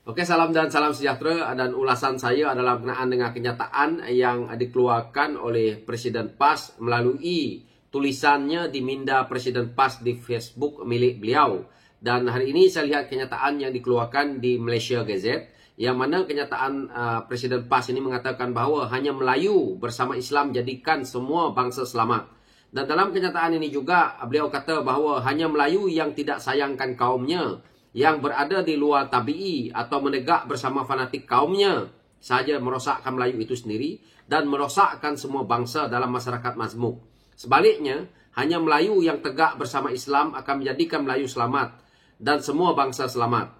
Oke, salam dan salam sejahtera, dan ulasan saya adalah berkenaan dengan kenyataan yang dikeluarkan oleh Presiden PAS melalui tulisannya di minda Presiden PAS di Facebook milik beliau. Dan hari ini saya lihat kenyataan yang dikeluarkan di Malaysia Gazette, yang mana kenyataan Presiden PAS ini mengatakan bahawa hanya Melayu bersama Islam jadikan semua bangsa selamat. Dan dalam kenyataan ini juga beliau kata bahawa hanya Melayu yang tidak sayangkan kaumnya, yang berada di luar tabi'i atau menegak bersama fanatik kaumnya sahaja merosakkan Melayu itu sendiri dan merosakkan semua bangsa dalam masyarakat mazmuk. Sebaliknya, hanya Melayu yang tegak bersama Islam akan menjadikan Melayu selamat dan semua bangsa selamat.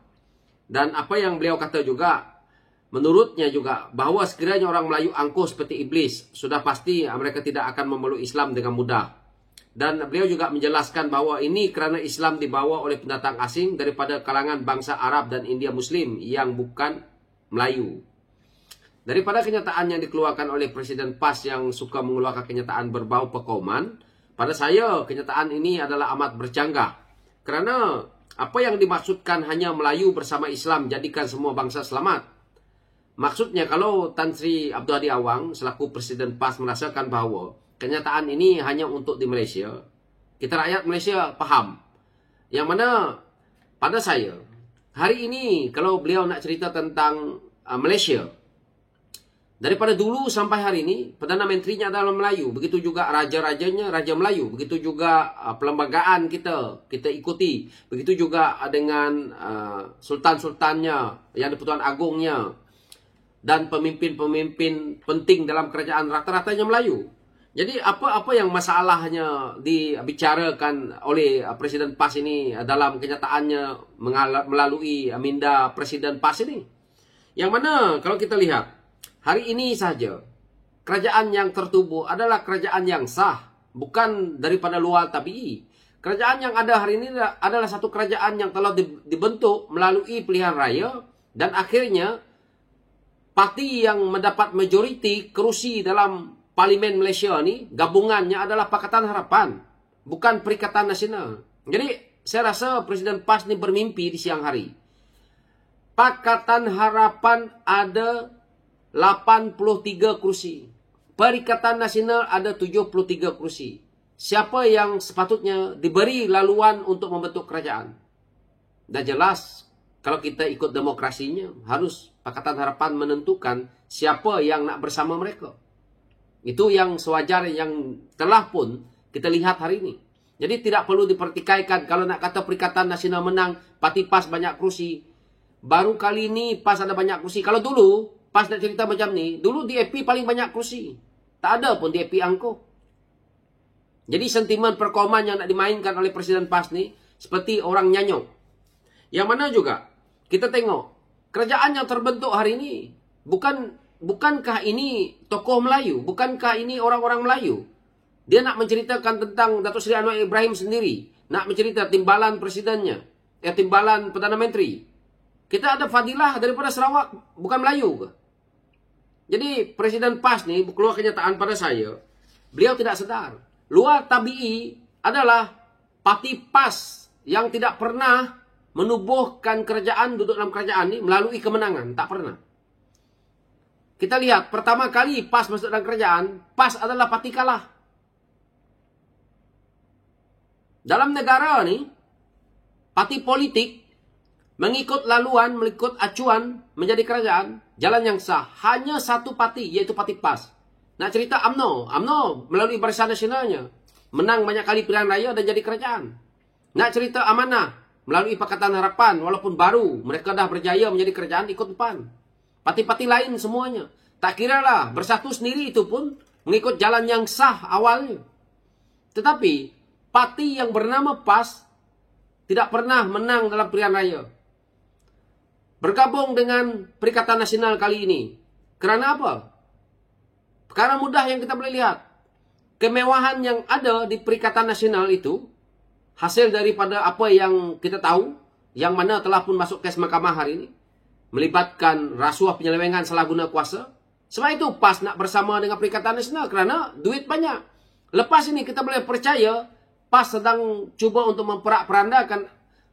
Dan apa yang beliau kata juga, menurutnya juga, bahawa sekiranya orang Melayu angkuh seperti iblis, sudah pasti mereka tidak akan memeluk Islam dengan mudah. Dan beliau juga menjelaskan bahawa ini kerana Islam dibawa oleh pendatang asing daripada kalangan bangsa Arab dan India Muslim yang bukan Melayu. Daripada kenyataan yang dikeluarkan oleh Presiden PAS yang suka mengeluarkan kenyataan berbau perkauman, pada saya kenyataan ini adalah amat bercanggah. Kerana apa yang dimaksudkan hanya Melayu bersama Islam jadikan semua bangsa selamat. Maksudnya kalau Tan Sri Abdul Hadi Awang selaku Presiden PAS merasakan bahawa kenyataan ini hanya untuk di Malaysia, kita rakyat Malaysia faham. Yang mana pada saya, hari ini kalau beliau nak cerita tentang Malaysia, daripada dulu sampai hari ini, Perdana Menterinya adalah Melayu. Begitu juga raja-rajanya, Raja Melayu. Begitu juga perlembagaan kita ikuti. Begitu juga dengan sultan-sultannya, yang di-Pertuan Agungnya, dan pemimpin-pemimpin penting dalam kerajaan rata-ratanya Melayu. Jadi apa yang masalahnya dibicarakan oleh Presiden PAS ini dalam kenyataannya melalui minda Presiden PAS ini? Yang mana kalau kita lihat, hari ini saja, kerajaan yang tertubuh adalah kerajaan yang sah, bukan daripada luar tabi'i. Kerajaan yang ada hari ini adalah satu kerajaan yang telah dibentuk melalui pilihan raya, dan akhirnya parti yang mendapat majoriti kerusi dalam Parlimen Malaysia ni, gabungannya adalah Pakatan Harapan, bukan Perikatan Nasional. Jadi, saya rasa Presiden PAS ni bermimpi di siang hari. Pakatan Harapan ada 83 kursi. Perikatan Nasional ada 73 kursi. Siapa yang sepatutnya diberi laluan untuk membentuk kerajaan? Dah jelas, kalau kita ikut demokrasinya, harus Pakatan Harapan menentukan siapa yang nak bersama mereka. Itu yang sewajar yang telah pun kita lihat hari ini. Jadi tidak perlu dipertikaikan. Kalau nak kata Perikatan Nasional menang, parti PAS banyak kursi. Baru kali ini PAS ada banyak kursi. Kalau dulu PAS nak cerita macam ni, dulu DAP paling banyak kursi. Tak ada pun DAP angkuh. Jadi sentimen perkauman yang nak dimainkan oleh Presiden PAS ni seperti orang nyanyok. Yang mana juga kita tengok kerajaan yang terbentuk hari ini bukankah ini tokoh Melayu? Bukankah ini orang-orang Melayu? Dia nak menceritakan tentang Datuk Seri Anwar Ibrahim sendiri. Nak mencerita timbalan presidennya. Timbalan Perdana Menteri. Kita ada Fadilah daripada Sarawak. Bukan Melayu ke? Jadi Presiden PAS ni keluar kenyataan pada saya. Beliau tidak sedar. Luar tabi'i adalah parti PAS yang tidak pernah menubuhkan kerajaan, duduk dalam kerajaan ni melalui kemenangan. Tak pernah. Kita lihat, pertama kali PAS masuk dalam kerajaan, PAS adalah parti kalah. Dalam negara ni, parti politik mengikut laluan, mengikut acuan menjadi kerajaan, jalan yang sah. Hanya satu parti, iaitu parti PAS. Nak cerita UMNO melalui Barisan Nasionalnya menang banyak kali pilihan raya dan jadi kerajaan. Nak cerita Amanah melalui Pakatan Harapan, walaupun baru, mereka dah berjaya menjadi kerajaan, ikut depan. Parti-parti lain semuanya. Tak kira lah, bersatu sendiri itu pun mengikut jalan yang sah awalnya. Tetapi, parti yang bernama PAS tidak pernah menang dalam pilihan raya. Bergabung dengan Perikatan Nasional kali ini. Kerana apa? Perkara mudah yang kita boleh lihat. Kemewahan yang ada di Perikatan Nasional itu, hasil daripada apa yang kita tahu, yang mana telah pun masuk kes mahkamah hari ini, melibatkan rasuah penyelewengan salah guna kuasa. Sebab itu PAS nak bersama dengan Perikatan Nasional kerana duit banyak. Lepas ini kita boleh percaya PAS sedang cuba untuk memperak-perandakan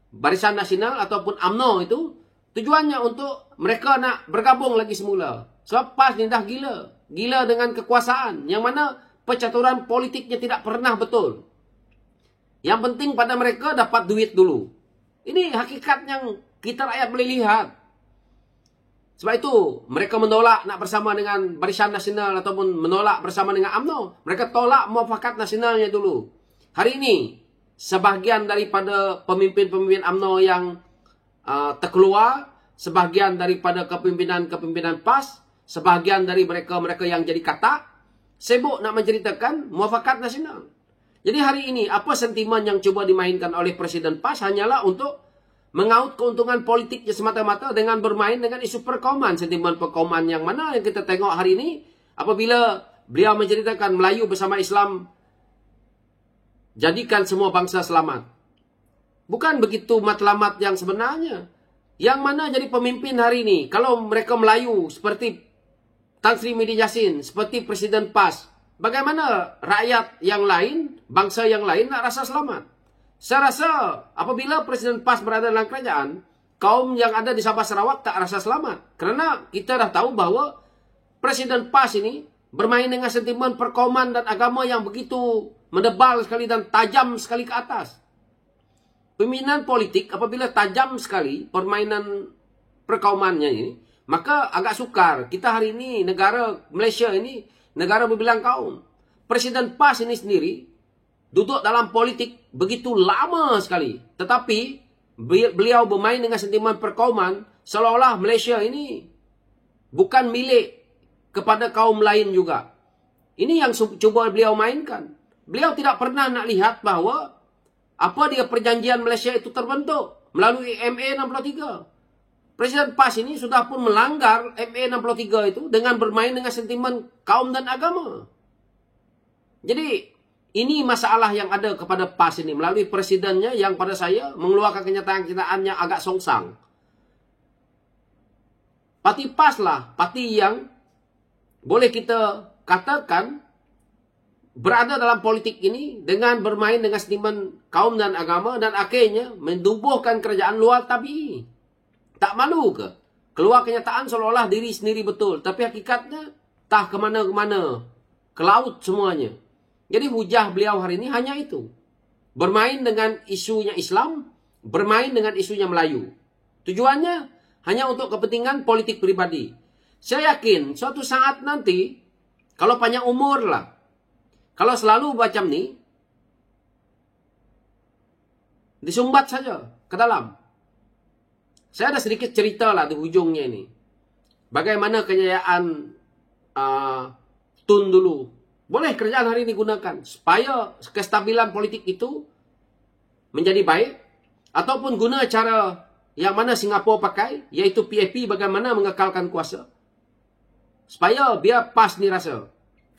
Barisan Nasional ataupun UMNO itu Tujuannya untuk mereka nak bergabung lagi semula. Sebab PAS ni dah gila. Gila dengan kekuasaan. Yang mana percaturan politiknya tidak pernah betul. Yang penting pada mereka dapat duit dulu. Ini hakikat yang kita rakyat boleh lihat. Sebab itu mereka menolak nak bersama dengan Barisan Nasional ataupun menolak bersama dengan UMNO. Mereka tolak muafakat nasionalnya dulu. Hari ini sebahagian daripada pemimpin-pemimpin UMNO yang terkeluar, sebahagian daripada kepimpinan-kepimpinan PAS, sebahagian dari mereka-mereka yang jadi katak, sibuk nak menceritakan muafakat nasional. Jadi hari ini apa sentimen yang cuba dimainkan oleh Presiden PAS hanyalah untuk mengaut keuntungan politiknya semata-mata dengan bermain dengan isu perkauman. Sentimen perkauman yang mana yang kita tengok hari ini apabila beliau menceritakan Melayu bersama Islam jadikan semua bangsa selamat. Bukan begitu matlamat yang sebenarnya. Yang mana jadi pemimpin hari ini, kalau mereka Melayu seperti Tan Sri Midi Yassin, seperti Presiden PAS, bagaimana rakyat yang lain, bangsa yang lain nak rasa selamat? Saya rasa apabila Presiden PAS berada dalam kerajaan, kaum yang ada di Sabah Sarawak tak rasa selamat. Kerana kita dah tahu bahawa Presiden PAS ini bermain dengan sentimen perkauman dan agama yang begitu mendebal sekali dan tajam sekali ke atas. Pemimpinan politik apabila tajam sekali permainan perkaumannya ini, maka agak sukar. Kita hari ini, negara Malaysia ini, negara berbilang kaum. Presiden PAS ini sendiri duduk dalam politik begitu lama sekali. Tetapi beliau bermain dengan sentimen perkauman seolah-olah Malaysia ini bukan milik kepada kaum lain juga. Ini yang cuba beliau mainkan. Beliau tidak pernah nak lihat bahawa apa dia perjanjian Malaysia itu terbentuk melalui MA 63. Presiden PAS ini sudah pun melanggar MA 63 itu dengan bermain dengan sentimen kaum dan agama. Jadi ini masalah yang ada kepada PAS ini melalui presidennya yang pada saya mengeluarkan kenyataan-kenyataan yang agak songsang. Parti PAS lah parti yang boleh kita katakan berada dalam politik ini dengan bermain dengan sentimen kaum dan agama dan akhirnya mendubuhkan kerajaan luar tabii. Tak malu ke? Keluar kenyataan seolah-olah diri sendiri betul. Tapi hakikatnya tak kemana-kemana. Ke laut semuanya. Jadi hujah beliau hari ini hanya itu. Bermain dengan isunya Islam, bermain dengan isunya Melayu. Tujuannya hanya untuk kepentingan politik pribadi. Saya yakin suatu saat nanti, kalau panjang umur lah, kalau selalu macam ni, disumbat saja ke dalam. Saya ada sedikit cerita lah di hujungnya ini. Bagaimana kejayaan Tun dulu. Boleh kerajaan hari ini gunakan supaya kestabilan politik itu menjadi baik. Ataupun guna cara yang mana Singapura pakai, iaitu PAP bagaimana mengekalkan kuasa. Supaya biar PAS ni rasa.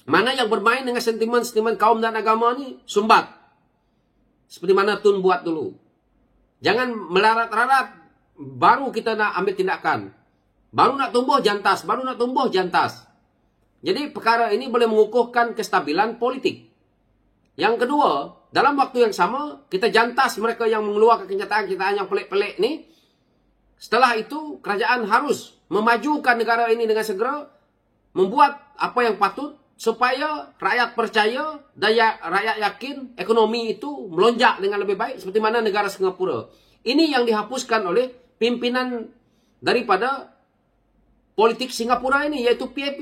Mana yang bermain dengan sentimen-sentimen kaum dan agama ni, sumbat. Seperti mana Tun buat dulu. Jangan melarat-larat, baru kita nak ambil tindakan. Baru nak tumbuh jantas, baru nak tumbuh jantas. Jadi perkara ini boleh mengukuhkan kestabilan politik. Yang kedua, dalam waktu yang sama, kita jantas mereka yang mengeluarkan kenyataan-kenyataan yang pelik-pelik ni. Setelah itu, kerajaan harus memajukan negara ini dengan segera, membuat apa yang patut, supaya rakyat percaya dan rakyat yakin ekonomi itu melonjak dengan lebih baik seperti mana negara Singapura. Ini yang dihapuskan oleh pimpinan daripada politik Singapura ini, iaitu PAP.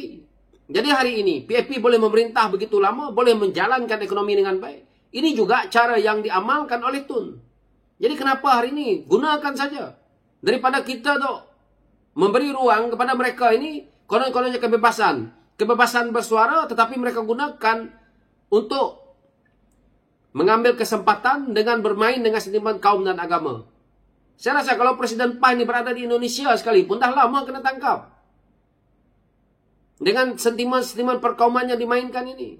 Jadi hari ini PAP boleh memerintah begitu lama, boleh menjalankan ekonomi dengan baik. Ini juga cara yang diamalkan oleh Tun. Jadi kenapa hari ini gunakan saja. Daripada kita tu memberi ruang kepada mereka ini konon-kononnya kebebasan. Kebebasan bersuara tetapi mereka gunakan untuk mengambil kesempatan dengan bermain dengan sentimen kaum dan agama. Saya rasa kalau Presiden PAS ini berada di Indonesia sekalipun dah lama kena tangkap. Dengan sentimen-sentimen perkauman yang dimainkan ini.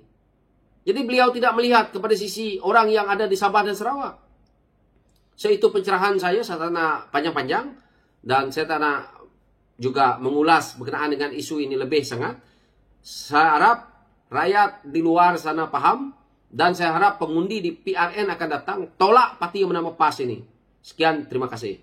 Jadi beliau tidak melihat kepada sisi orang yang ada di Sabah dan Sarawak. So itu pencerahan saya tak nak panjang-panjang. Dan saya tak nak juga mengulas berkenaan dengan isu ini lebih sangat. Saya harap rakyat di luar sana paham. Dan saya harap pengundi di PRN akan datang tolak parti yang bernama PAS ini. Sekian, terima kasih.